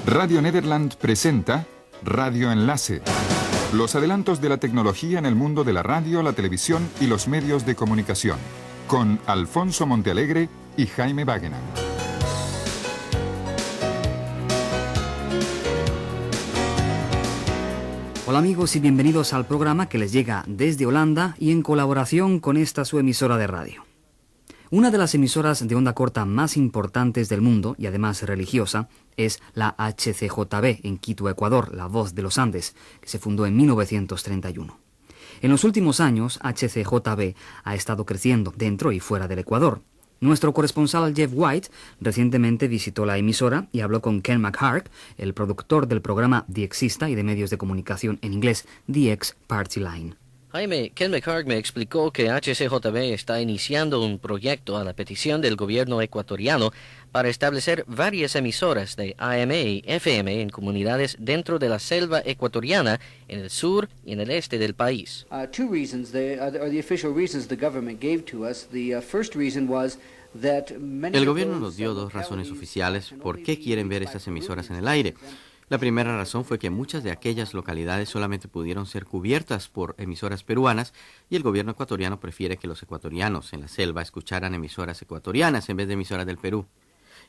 Radio Nederland presenta Radio Enlace. Los adelantos de la tecnología en el mundo de la radio, la televisión y los medios de comunicación. Con Alfonso Montealegre y Jaime Wagener. Hola amigos y bienvenidos al programa que les llega desde Holanda y en colaboración con esta su emisora de radio. Una de las emisoras de onda corta más importantes del mundo y además religiosa es la HCJB en Quito, Ecuador, la Voz de los Andes, que se fundó en 1931. En los últimos años, HCJB ha estado creciendo dentro y fuera del Ecuador. Nuestro corresponsal Jeff White recientemente visitó la emisora y habló con Ken McHargue, el productor del programa The Exista y de medios de comunicación en inglés The X Party Line. Jaime, Ken McHargue me explicó que HCJB está iniciando un proyecto a la petición del gobierno ecuatoriano para establecer varias emisoras de AM y FM en comunidades dentro de la selva ecuatoriana en el sur y en el este del país. Two reasons are the official reasons the government gave to us. The first reason was that el gobierno nos dio dos razones oficiales por qué quieren ver estas emisoras en el aire. La primera razón fue que muchas de aquellas localidades solamente pudieron ser cubiertas por emisoras peruanas y el gobierno ecuatoriano prefiere que los ecuatorianos en la selva escucharan emisoras ecuatorianas en vez de emisoras del Perú.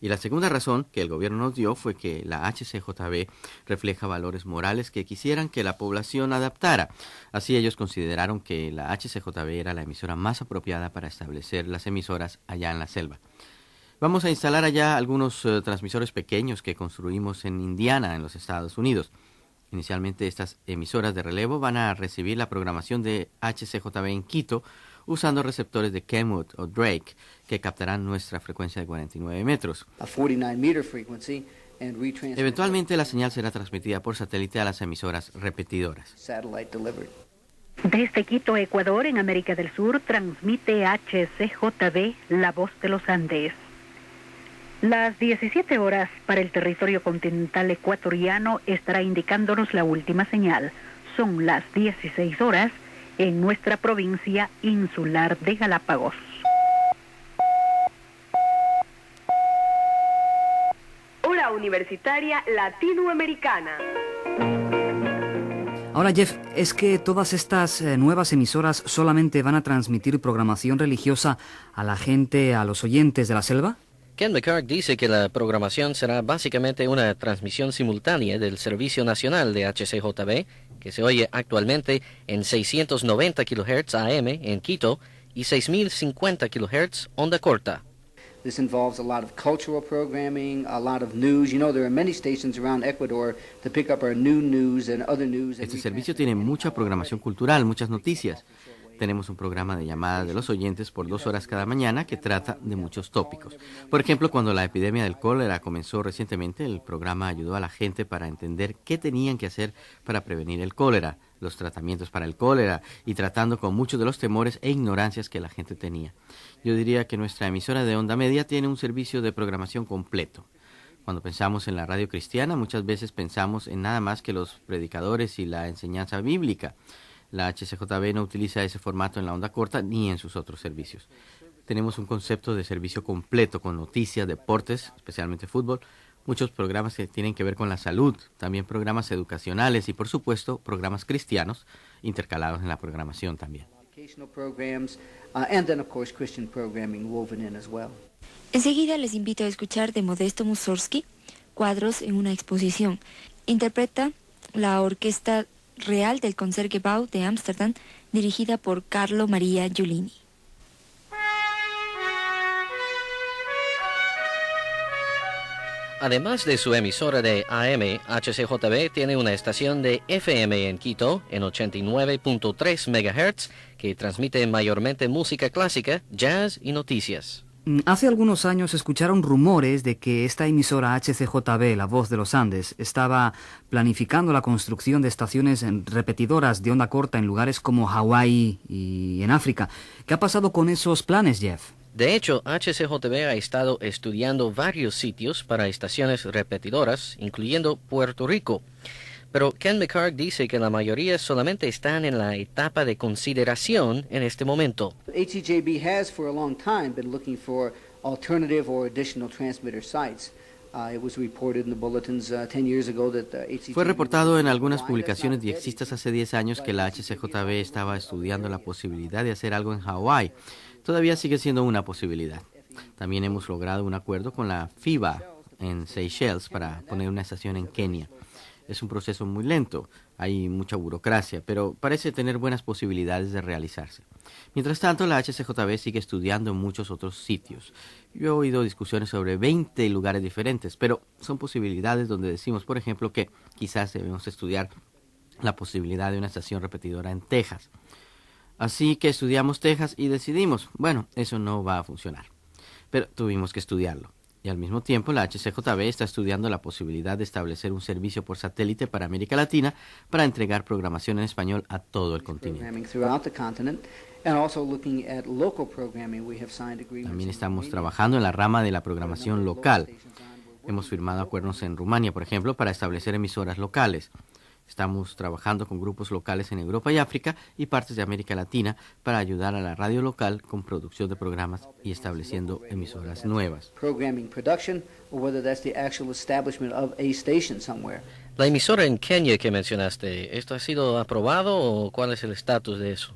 Y la segunda razón que el gobierno nos dio fue que la HCJB refleja valores morales que quisieran que la población adaptara. Así ellos consideraron que la HCJB era la emisora más apropiada para establecer las emisoras allá en la selva. Vamos a instalar allá algunos transmisores pequeños que construimos en Indiana, en los Estados Unidos. Inicialmente estas emisoras de relevo van a recibir la programación de HCJB en Quito usando receptores de Kenwood o Drake que captarán nuestra frecuencia de 49 metros. Eventualmente la señal será transmitida por satélite a las emisoras repetidoras. Desde Quito, Ecuador, en América del Sur, transmite HCJB, La Voz de los Andes. Las 17 horas para el territorio continental ecuatoriano estará indicándonos la última señal. Son las 16 horas en nuestra provincia insular de Galápagos. Hora universitaria latinoamericana. Ahora Jeff, ¿es que todas estas nuevas emisoras solamente van a transmitir programación religiosa a la gente, a los oyentes de la selva? Ken McHargue dice que la programación será básicamente una transmisión simultánea del Servicio Nacional de HCJB, que se oye actualmente en 690 kHz AM en Quito y 6050 kHz onda corta. This involves a lot of cultural programming, a lot of news. You know, there are many stations around Ecuador to pick up our new news and other news. Este servicio tiene mucha programación cultural, muchas noticias. Tenemos un programa de llamadas de los oyentes por 2 horas cada mañana que trata de muchos tópicos. Por ejemplo, cuando la epidemia del cólera comenzó recientemente, el programa ayudó a la gente para entender qué tenían que hacer para prevenir el cólera, los tratamientos para el cólera y tratando con muchos de los temores e ignorancias que la gente tenía. Yo diría que nuestra emisora de onda media tiene un servicio de programación completo. Cuando pensamos en la radio cristiana, muchas veces pensamos en nada más que los predicadores y la enseñanza bíblica. La HCJB no utiliza ese formato en la onda corta ni en sus otros servicios. Tenemos un concepto de servicio completo con noticias, deportes, especialmente fútbol, muchos programas que tienen que ver con la salud, también programas educacionales y, por supuesto, programas cristianos intercalados en la programación también. Enseguida les invito a escuchar de Modesto Mussorgsky, Cuadros en una exposición. Interpreta la Orquesta Real del Concertgebouw de Ámsterdam, dirigida por Carlo Maria Giulini. Además de su emisora de AM, HCJB tiene una estación de FM en Quito en 89.3 MHz que transmite mayormente música clásica, jazz y noticias. Hace algunos años escucharon rumores de que esta emisora HCJB, La Voz de los Andes, estaba planificando la construcción de estaciones repetidoras de onda corta en lugares como Hawái y en África. ¿Qué ha pasado con esos planes, Jeff? De hecho, HCJB ha estado estudiando varios sitios para estaciones repetidoras, incluyendo Puerto Rico. Pero Ken McHargue dice que la mayoría solamente están en la etapa de consideración en este momento. HCJB has for a long time been looking for alternative or additional transmitter sites. Fue reportado en algunas publicaciones diexistas hace 10 años que la HCJB estaba estudiando la posibilidad de hacer algo en Hawái. Todavía sigue siendo una posibilidad. También hemos logrado un acuerdo con la FIBA en Seychelles para poner una estación en Kenia. Es un proceso muy lento, hay mucha burocracia, pero parece tener buenas posibilidades de realizarse. Mientras tanto, la HCJB sigue estudiando en muchos otros sitios. Yo he oído discusiones sobre 20 lugares diferentes, pero son posibilidades donde decimos, por ejemplo, que quizás debemos estudiar la posibilidad de una estación repetidora en Texas. Así que estudiamos Texas y decidimos, bueno, eso no va a funcionar. Pero tuvimos que estudiarlo. Y al mismo tiempo, la HCJB está estudiando la posibilidad de establecer un servicio por satélite para América Latina para entregar programación en español a todo el continente. También estamos trabajando en la rama de la programación local. Hemos firmado acuerdos en Rumania, por ejemplo, para establecer emisoras locales. Estamos trabajando con grupos locales en Europa y África y partes de América Latina para ayudar a la radio local con producción de programas y estableciendo emisoras nuevas. La emisora en Kenia que mencionaste, ¿esto ha sido aprobado o cuál es el estatus de eso?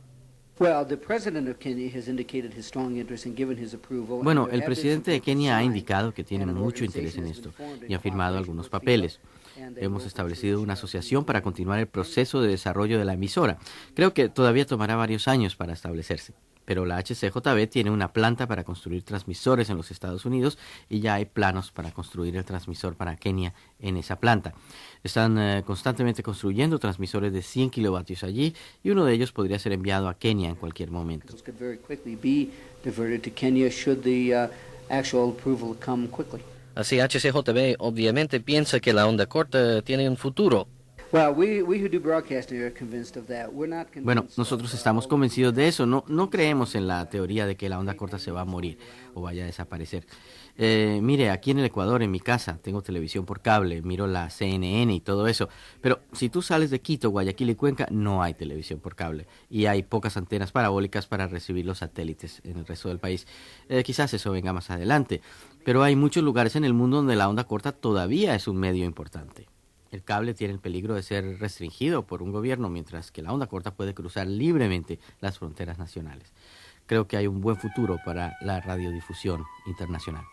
Bueno, el presidente de Kenia ha indicado que tiene mucho interés en esto y ha firmado algunos papeles. Hemos establecido una asociación para continuar el proceso de desarrollo de la emisora. Creo que todavía tomará varios años para establecerse, pero la HCJB tiene una planta para construir transmisores en los Estados Unidos y ya hay planos para construir el transmisor para Kenia en esa planta. Están constantemente construyendo transmisores de 100 kilovatios allí y uno de ellos podría ser enviado a Kenia en cualquier momento. Así HCJB obviamente piensa que la onda corta tiene un futuro. Bueno, nosotros estamos convencidos de eso. No creemos en la teoría de que la onda corta se va a morir o vaya a desaparecer. Mire, aquí en el Ecuador, en mi casa, tengo televisión por cable, miro la CNN y todo eso. Pero si tú sales de Quito, Guayaquil y Cuenca, no hay televisión por cable. Y hay pocas antenas parabólicas para recibir los satélites en el resto del país. Quizás eso venga más adelante. Pero hay muchos lugares en el mundo donde la onda corta todavía es un medio importante. El cable tiene el peligro de ser restringido por un gobierno, mientras que la onda corta puede cruzar libremente las fronteras nacionales. Creo que hay un buen futuro para la radiodifusión internacional.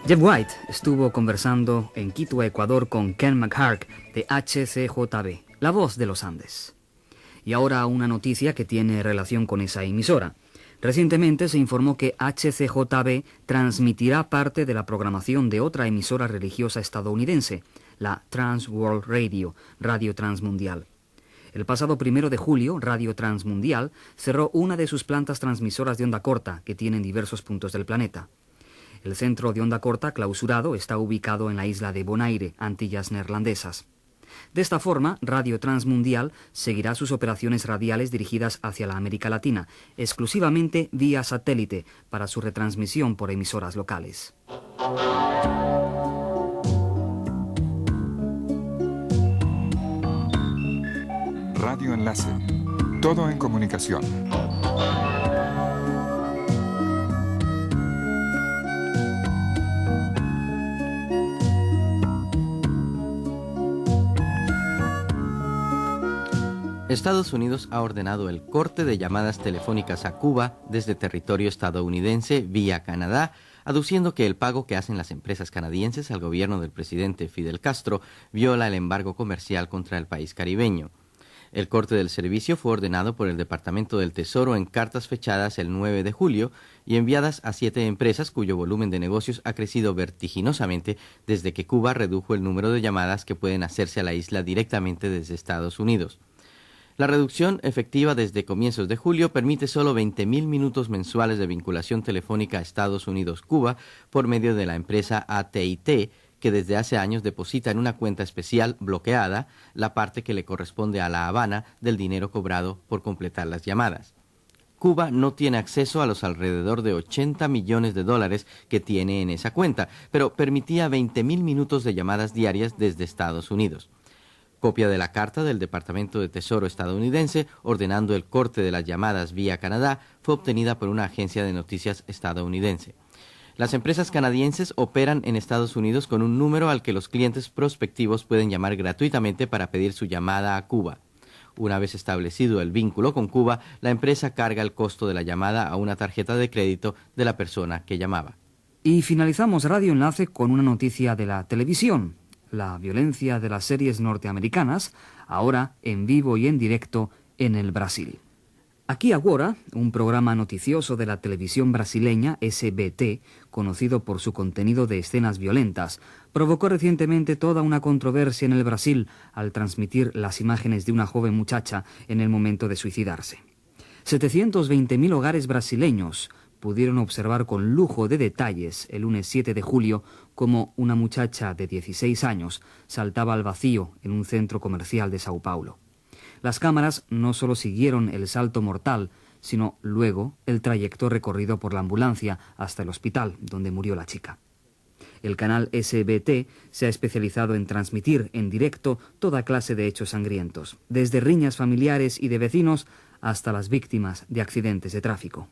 Jeff White estuvo conversando en Quito, Ecuador, con Ken McHargue de HCJB, la voz de los Andes. Y ahora una noticia que tiene relación con esa emisora. Recientemente se informó que HCJB transmitirá parte de la programación de otra emisora religiosa estadounidense, la Trans World Radio, Radio Transmundial. El pasado 1 de julio, Radio Transmundial cerró una de sus plantas transmisoras de onda corta que tiene en diversos puntos del planeta. El centro de onda corta clausurado está ubicado en la isla de Bonaire, Antillas Neerlandesas. De esta forma, Radio Transmundial seguirá sus operaciones radiales dirigidas hacia la América Latina, exclusivamente vía satélite, para su retransmisión por emisoras locales. Radio Enlace. Todo en comunicación. Estados Unidos ha ordenado el corte de llamadas telefónicas a Cuba desde territorio estadounidense vía Canadá, aduciendo que el pago que hacen las empresas canadienses al gobierno del presidente Fidel Castro viola el embargo comercial contra el país caribeño. El corte del servicio fue ordenado por el Departamento del Tesoro en cartas fechadas el 9 de julio y enviadas a 7 empresas cuyo volumen de negocios ha crecido vertiginosamente desde que Cuba redujo el número de llamadas que pueden hacerse a la isla directamente desde Estados Unidos. La reducción efectiva desde comienzos de julio permite solo 20.000 minutos mensuales de vinculación telefónica a Estados Unidos-Cuba por medio de la empresa AT&T, que desde hace años deposita en una cuenta especial bloqueada la parte que le corresponde a La Habana del dinero cobrado por completar las llamadas. Cuba no tiene acceso a los alrededor de 80 millones de dólares que tiene en esa cuenta, pero permitía 20.000 minutos de llamadas diarias desde Estados Unidos. Copia de la carta del Departamento de Tesoro estadounidense ordenando el corte de las llamadas vía Canadá fue obtenida por una agencia de noticias estadounidense. Las empresas canadienses operan en Estados Unidos con un número al que los clientes prospectivos pueden llamar gratuitamente para pedir su llamada a Cuba. Una vez establecido el vínculo con Cuba, la empresa carga el costo de la llamada a una tarjeta de crédito de la persona que llamaba. Y finalizamos Radio Enlace con una noticia de la televisión. La violencia de las series norteamericanas, ahora en vivo y en directo en el Brasil. Aquí Agora, un programa noticioso de la televisión brasileña SBT, conocido por su contenido de escenas violentas, provocó recientemente toda una controversia en el Brasil al transmitir las imágenes de una joven muchacha en el momento de suicidarse. 720.000 hogares brasileños pudieron observar con lujo de detalles el lunes 7 de julio cómo una muchacha de 16 años saltaba al vacío en un centro comercial de Sao Paulo. Las cámaras no solo siguieron el salto mortal, sino luego el trayecto recorrido por la ambulancia hasta el hospital donde murió la chica. El canal SBT se ha especializado en transmitir en directo toda clase de hechos sangrientos, desde riñas familiares y de vecinos hasta las víctimas de accidentes de tráfico.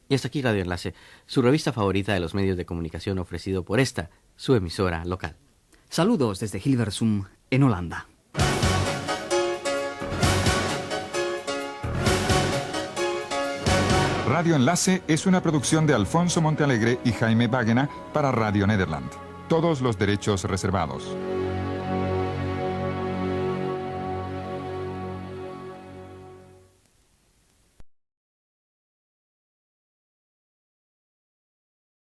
Y hasta aquí Radio Enlace, su revista favorita de los medios de comunicación ofrecido por esta, su emisora local. Saludos desde Hilversum, en Holanda. Radio Enlace es una producción de Alfonso Montealegre y Jaime Báguena para Radio Nederland. Todos los derechos reservados.